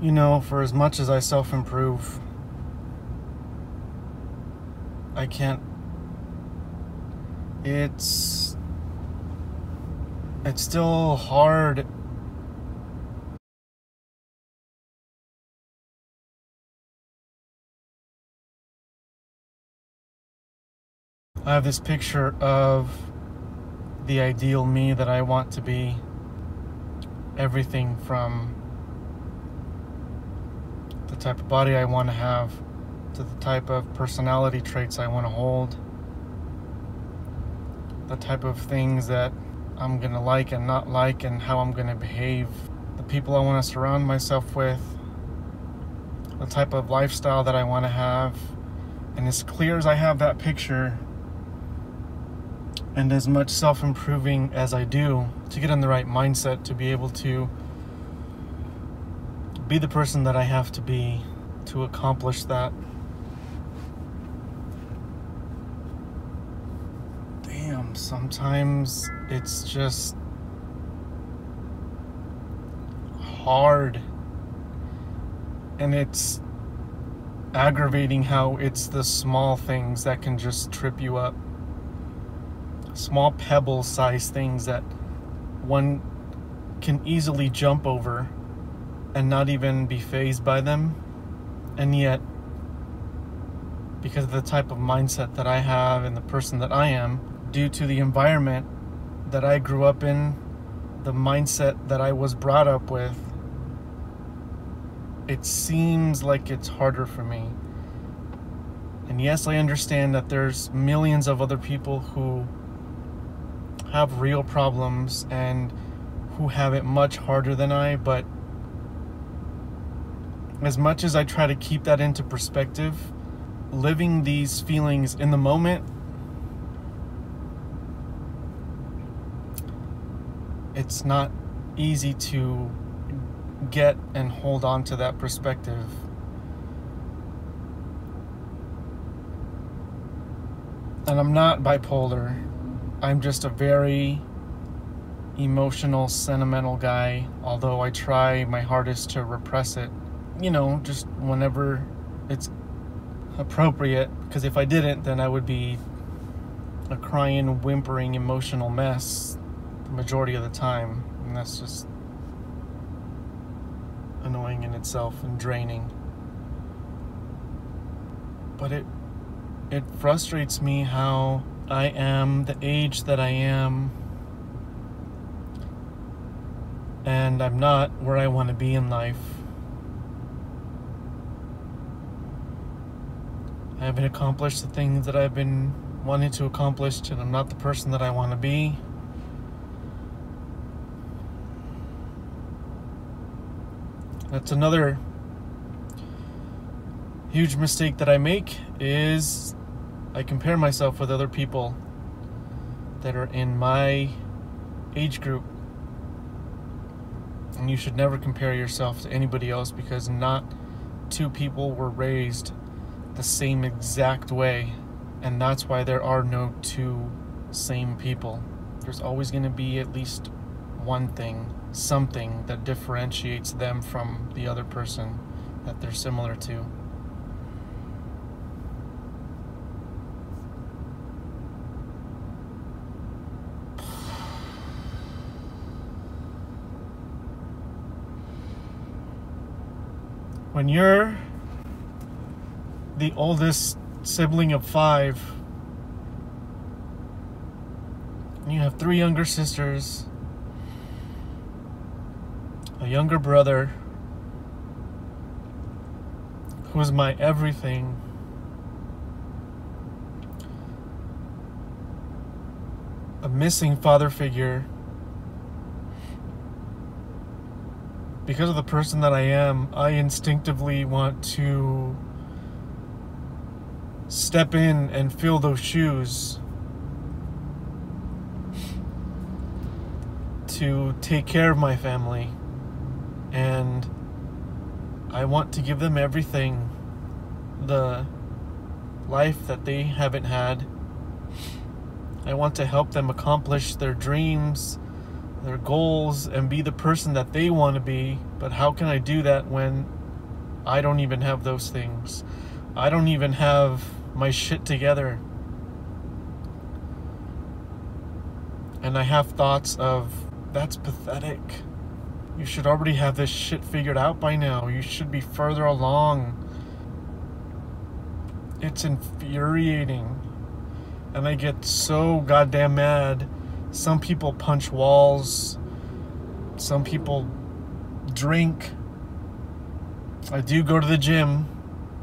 For as much as I self-improve, I can't. It's still hard. I have this picture of the ideal me that I want to be. Everything from the type of body I want to have to the type of personality traits I want to hold, the type of things that I'm going to like and not like, and how I'm going to behave, the people I want to surround myself with, the type of lifestyle that I want to have. And as clear as I have that picture, and as much self-improving as I do to get in the right mindset to be able to be the person that I have to be to accomplish that. Damn, sometimes it's just hard. And it's aggravating how it's the small things that can just trip you up. Small pebble-sized things that one can easily jump over and not even be fazed by them. And yet, because of the type of mindset that I have and the person that I am, due to the environment that I grew up in, the mindset that I was brought up with, it seems like it's harder for me. And yes, I understand that there's millions of other people who have real problems and who have it much harder than I, but as much as I try to keep that into perspective, living these feelings in the moment, it's not easy to get and hold on to that perspective. And I'm not bipolar. I'm just a very emotional, sentimental guy, although I try my hardest to repress it, just whenever it's appropriate, because if I didn't, then I would be a crying, whimpering, emotional mess the majority of the time, and that's just annoying in itself and draining. But it frustrates me how I am the age that I am, and I'm not where I want to be in life. I haven't accomplished the things that I've been wanting to accomplish, and I'm not the person that I want to be. That's another huge mistake that I make, is I compare myself with other people that are in my age group. And you should never compare yourself to anybody else, because not two people were raised the same exact way. And that's why there are no two same people. There's always going to be at least one thing, something that differentiates them from the other person that they're similar to. When you're the oldest sibling of 5, and you have 3 younger sisters, a younger brother who is my everything, a missing father figure, because of the person that I am, I instinctively want to step in and fill those shoes, to take care of my family, and I want to give them everything, the life that they haven't had. I want to help them accomplish their dreams, their goals and be the person that they want to be. But how can I do that when I don't even have those things? I don't even have my shit together. And I have thoughts of, that's pathetic. You should already have this shit figured out by now. You should be further along. It's infuriating. And I get so goddamn mad. Some people punch walls. Some people drink. I do go to the gym,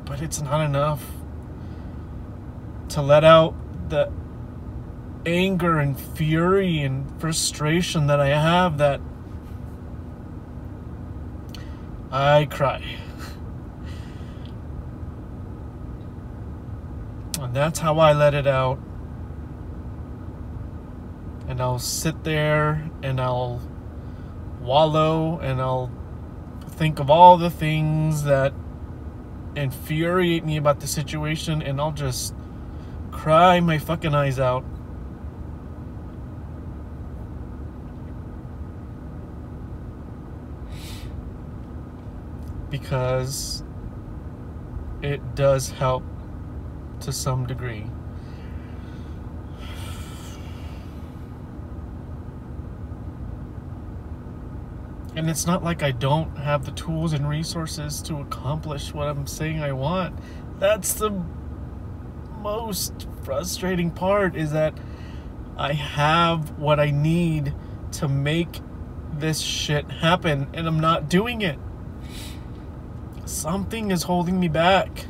but it's not enough to let out the anger and fury and frustration that I have, that I cry. And that's how I let it out. And I'll sit there and I'll wallow and I'll think of all the things that infuriate me about the situation, and I'll just cry my fucking eyes out. Because it does help to some degree. And it's not like I don't have the tools and resources to accomplish what I'm saying I want. That's the most frustrating part, is that I have what I need to make this shit happen, and I'm not doing it. Something is holding me back.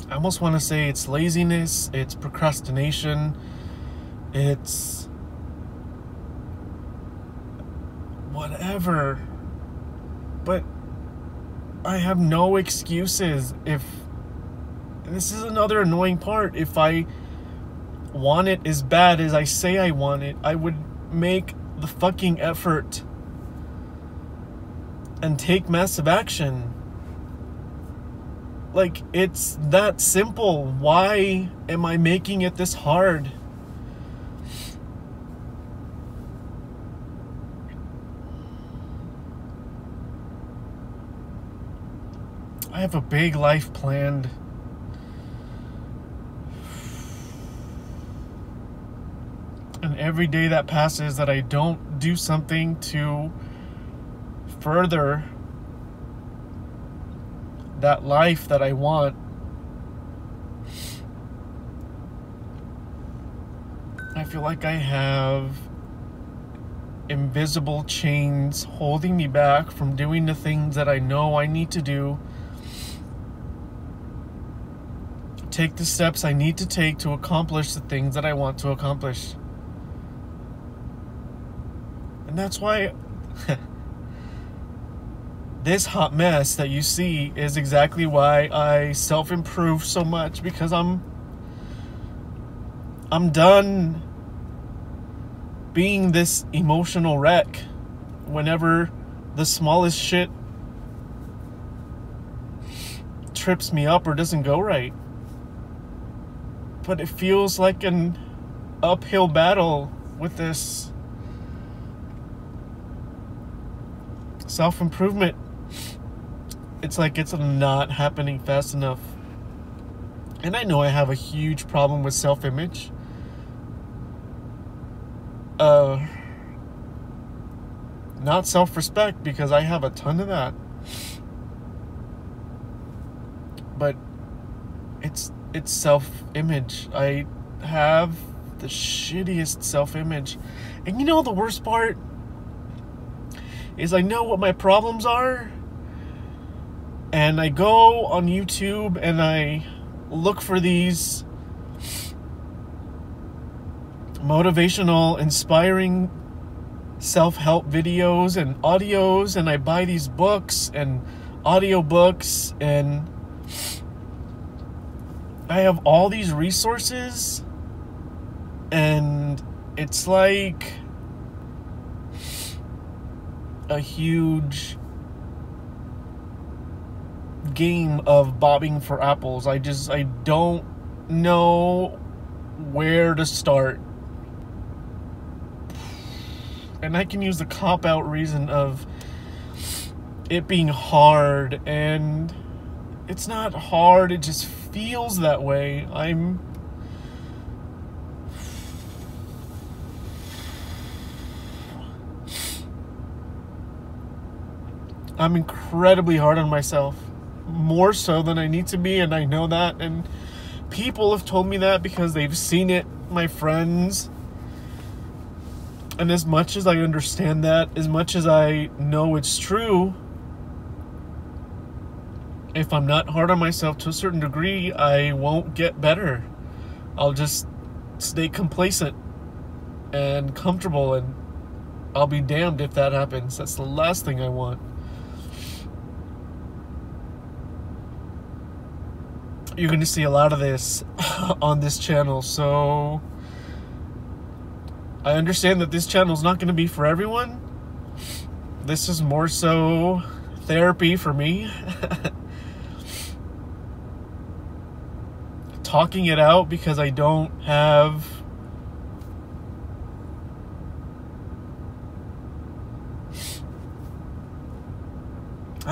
I almost want to say it's laziness, it's procrastination, it's whatever. But I have no excuses. If this is another annoying part, if I want it as bad as I say I want it, I would make the fucking effort and take massive action. Like, it's that simple. Why am I making it this hard? I have a big life planned. And every day that passes that I don't do something to further that life that I want, I feel like I have invisible chains holding me back from doing the things that I know I need to do, take the steps I need to take to accomplish the things that I want to accomplish. And that's why this hot mess that you see is exactly why I self-improve so much, because I'm done being this emotional wreck whenever the smallest shit trips me up or doesn't go right. But it feels like an uphill battle with this self-improvement. It's like it's not happening fast enough. And I know I have a huge problem with self-image. Not self-respect, because I have a ton of that. But it's self-image. I have the shittiest self-image. And you know the worst part is, I know what my problems are, and I go on YouTube and I look for these motivational, inspiring self-help videos and audios, and I buy these books and audiobooks, and I have all these resources, and it's like a huge game of bobbing for apples. I don't know where to start. And I can use the cop-out reason of it being hard, and it's not hard, it just feels that way. I'm incredibly hard on myself, more so than I need to be, and I know that, and people have told me that because they've seen it, my friends. And as much as I understand that, as much as I know it's true, if I'm not hard on myself to a certain degree, I won't get better. I'll just stay complacent and comfortable, and I'll be damned if that happens. That's the last thing I want. You're going to see a lot of this on this channel, so I understand that this channel is not going to be for everyone. This is more so therapy for me. Talking it out because I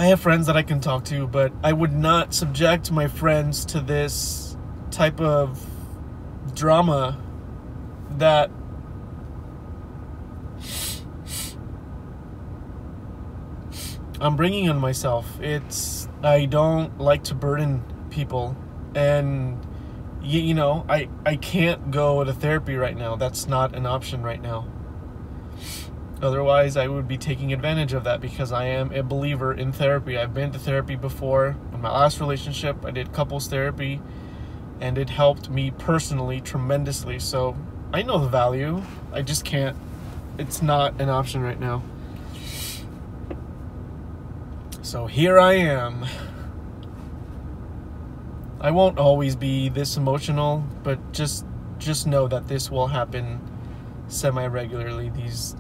have friends that I can talk to, but I would not subject my friends to this type of drama that I'm bringing on myself. I don't like to burden people, and you know, I can't go to therapy right now. That's not an option right now. Otherwise, I would be taking advantage of that because I am a believer in therapy. I've been to therapy before. In my last relationship, I did couples therapy, and it helped me personally tremendously. So I know the value. I just can't. It's not an option right now. So here I am. I won't always be this emotional, but just know that this will happen semi-regularly, these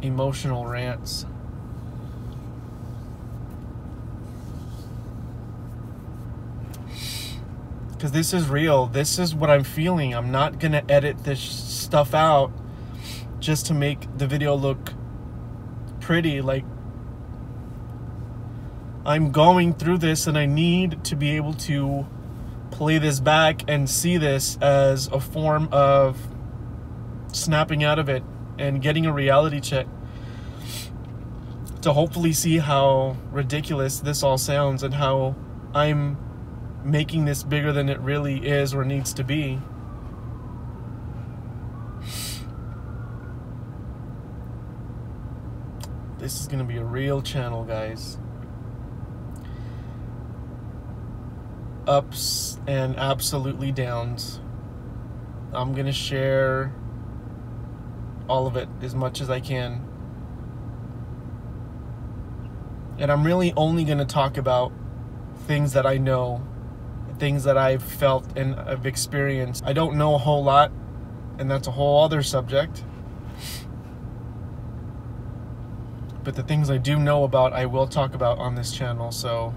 emotional rants. Because this is real. This is what I'm feeling. I'm not going to edit this stuff out just to make the video look pretty. Like, I'm going through this, and I need to be able to play this back and see this as a form of snapping out of it and getting a reality check to hopefully see how ridiculous this all sounds and how I'm making this bigger than it really is or needs to be. This is going to be a real channel, guys. Ups and absolutely downs. I'm going to share all of it as much as I can. And I'm really only going to talk about things that I know, things that I've felt and I've experienced. I don't know a whole lot, and that's a whole other subject. But the things I do know about, I will talk about on this channel, so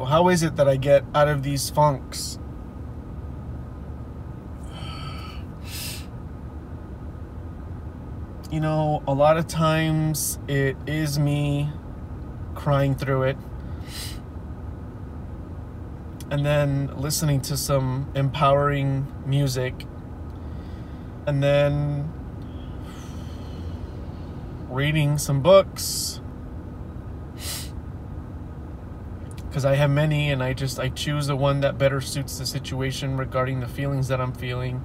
how is it that I get out of these funks? You know, a lot of times it is me crying through it and then listening to some empowering music and then reading some books. Because I have many, and I choose the one that better suits the situation regarding the feelings that I'm feeling.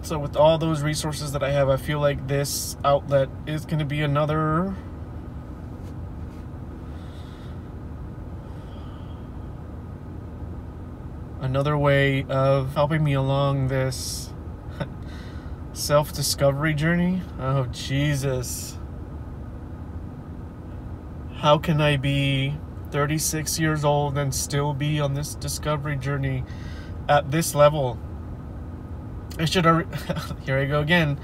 So with all those resources that I have, I feel like this outlet is going to be another way of helping me along this self-discovery journey. Oh, Jesus. How can I be 36 years old and still be on this discovery journey at this level. I should already, here I go again.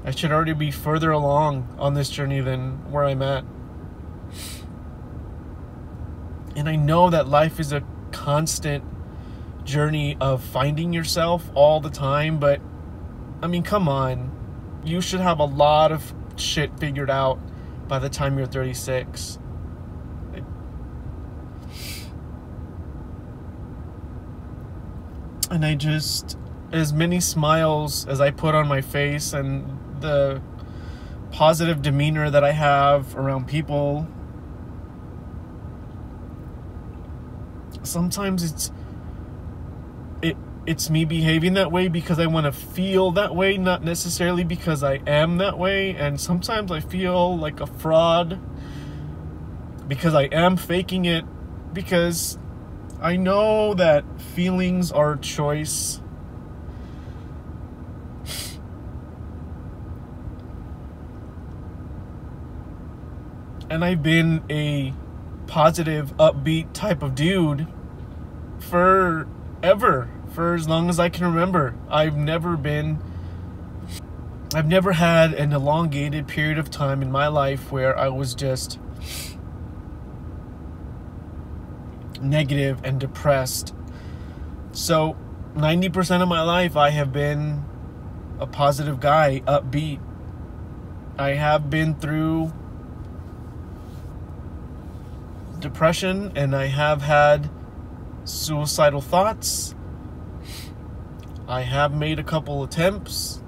I should already be further along on this journey than where I'm at. And I know that life is a constant journey of finding yourself all the time, but I mean, come on. You should have a lot of shit figured out by the time you're 36. And I just, as many smiles as I put on my face and the positive demeanor that I have around people, sometimes it's me behaving that way because I want to feel that way, not necessarily because I am that way. And sometimes I feel like a fraud because I am faking it, because I know that feelings are a choice. And I've been a positive, upbeat type of dude forever, for as long as I can remember. I've never had an elongated period of time in my life where I was just negative and depressed. So 90% of my life I have been a positive guy, upbeat. I have been through depression, and I have had suicidal thoughts. I have made a couple attempts,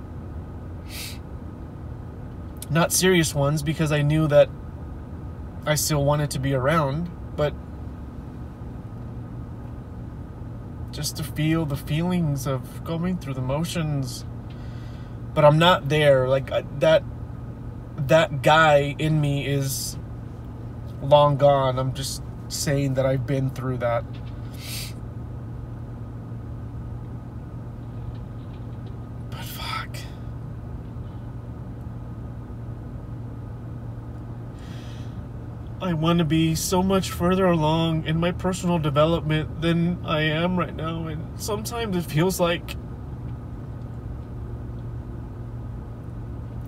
not serious ones, because I knew that I still wanted to be around, but just to feel the feelings of going through the motions. But I'm not there. Like, that guy in me is long gone. I'm just saying that I've been through that. But fuck. I want to be so much further along in my personal development than I am right now, and sometimes it feels like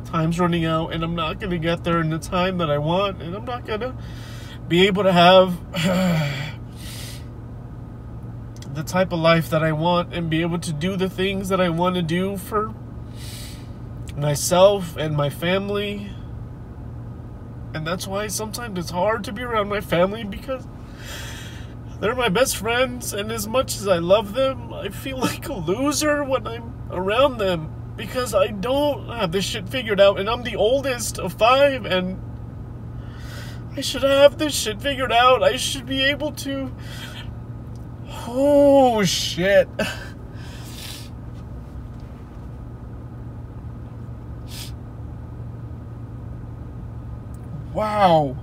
time's running out and I'm not going to get there in the time that I want, and I'm not going to be able to have the type of life that I want and be able to do the things that I want to do for myself and my family. And that's why sometimes it's hard to be around my family, because they're my best friends, and as much as I love them, I feel like a loser when I'm around them, because I don't have this shit figured out, and I'm the oldest of 5, and I should have this shit figured out. I should be able to... Oh, shit. Wow.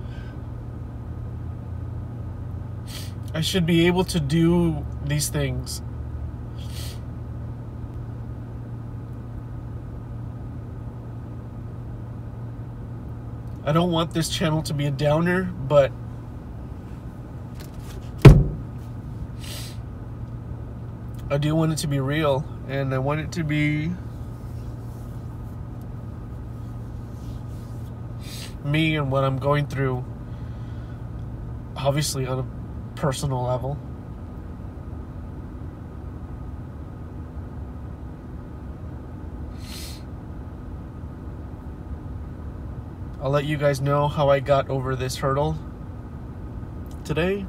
I should be able to do these things. I don't want this channel to be a downer, but I do want it to be real, and I want it to be me and what I'm going through, obviously on a personal level. I'll let you guys know how I got over this hurdle today,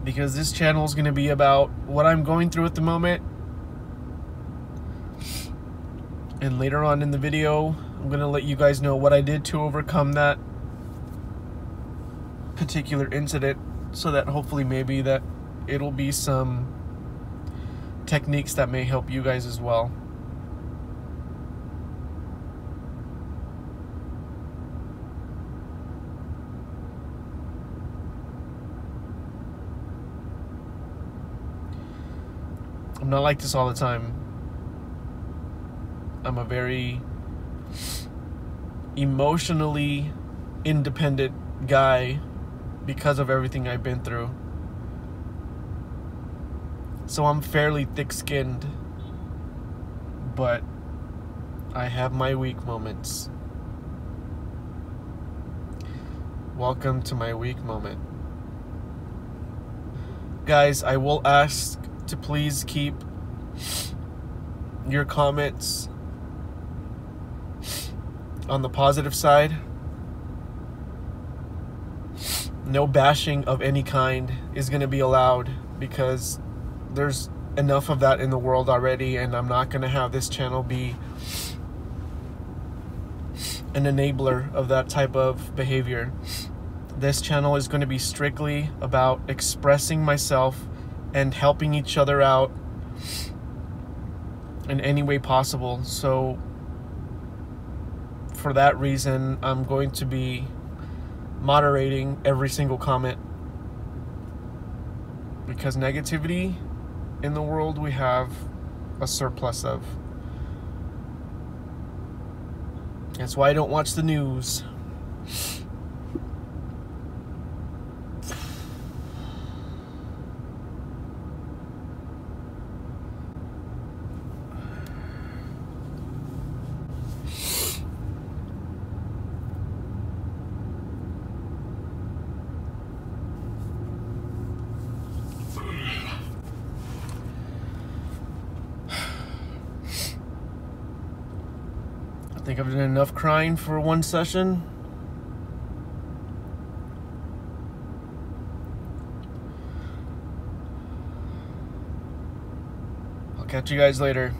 because this channel is going to be about what I'm going through at the moment. And later on in the video, I'm going to let you guys know what I did to overcome that particular incident, so that hopefully maybe that it'll be some techniques that may help you guys as well. I'm not like this all the time. I'm a very emotionally independent guy because of everything I've been through. So I'm fairly thick-skinned, but I have my weak moments. Welcome to my weak moment. Guys, I will ask to please keep your comments on the positive side. No bashing of any kind is going to be allowed, because there's enough of that in the world already, and I'm not going to have this channel be an enabler of that type of behavior. This channel is going to be strictly about expressing myself and helping each other out in any way possible. So for that reason, I'm going to be moderating every single comment, because negativity in the world we have a surplus of. That's why I don't watch the news. I think I've done enough crying for one session. I'll catch you guys later.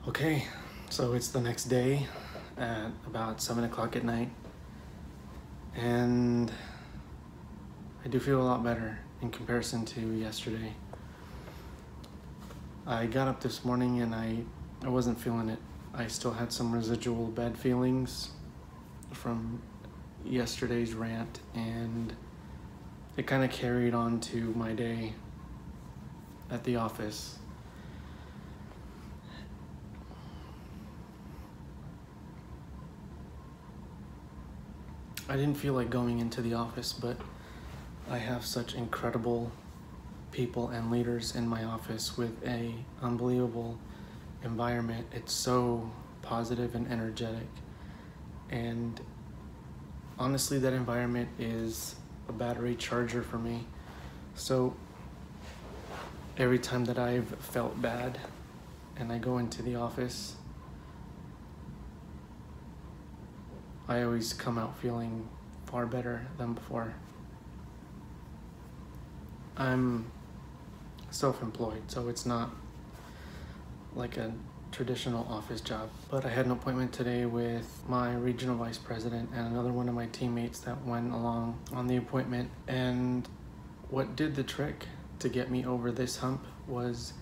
Okay, so it's the next day at about 7 o'clock at night, and I do feel a lot better in comparison to yesterday. I got up this morning and I wasn't feeling it. I still had some residual bad feelings from yesterday's rant, and it kind of carried on to my day at the office. I didn't feel like going into the office, but I have such incredible people and leaders in my office with a unbelievable environment. It's so positive and energetic, and honestly, that environment is a battery charger for me. So every time that I've felt bad and I go into the office, I always come out feeling far better than before. I'm self-employed, so it's not like a traditional office job. But I had an appointment today with my regional vice president and another one of my teammates that went along on the appointment. And what did the trick to get me over this hump was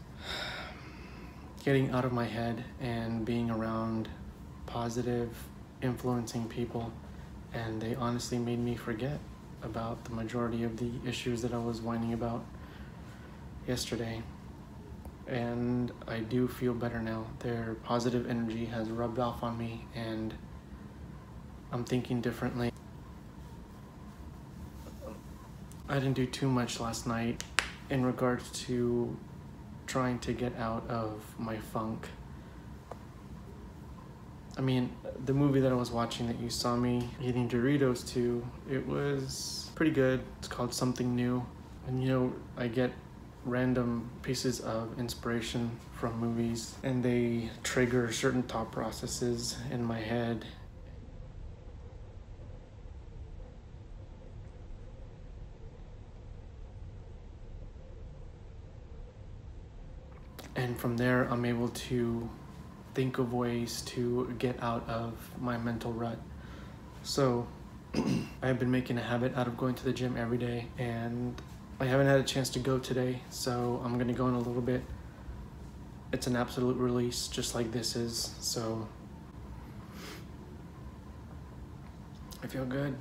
getting out of my head and being around positive, influencing people, and they honestly made me forget about the majority of the issues that I was whining about yesterday. And I do feel better now. Their positive energy has rubbed off on me, and I'm thinking differently. I didn't do too much last night in regards to trying to get out of my funk. I mean, the movie that I was watching that you saw me eating Doritos to, it was pretty good. It's called Something New. And you know, I get random pieces of inspiration from movies, and they trigger certain thought processes in my head. And from there, I'm able to think of ways to get out of my mental rut. So I've been making a habit out of going to the gym every day, and I haven't had a chance to go today, so I'm gonna go in a little bit. It's an absolute release, just like this is, so I feel good.